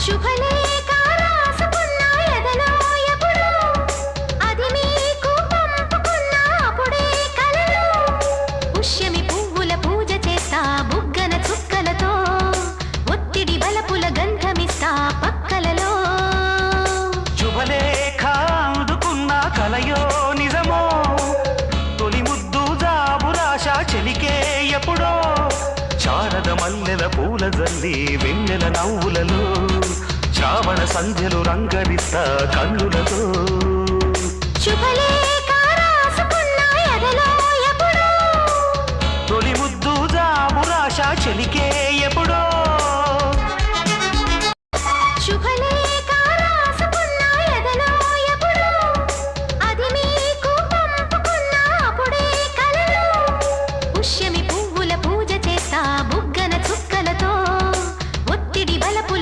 శుభలేఖ రాసుకున్న ఎదలో ఎప్పుడో అది మీకు పంపుకున్న అప్పుడే కలలో పుష్యమి పువ్వుల పూజ చేస్తా బుగ్గన చుక్కలతో ఒత్తిడి బలపుల గంధమిస్తా పక్కలలో శుభలేఖ అందుకున్న కలయో నిజమో తొలి ముద్దు జాబురాశ చెలికే ఎప్పుడో శారద మల్లెల పూల జల్లి వెన్నెల నవ్వులలో శ్రావణ సంధ్యలు రంగరిస్తా కన్నులతో శుభలేఖ రాసుకున్న ఎదలో ఎప్పుడో తొలి ముద్దు జాబురాశ చెలికే ఎప్పుడో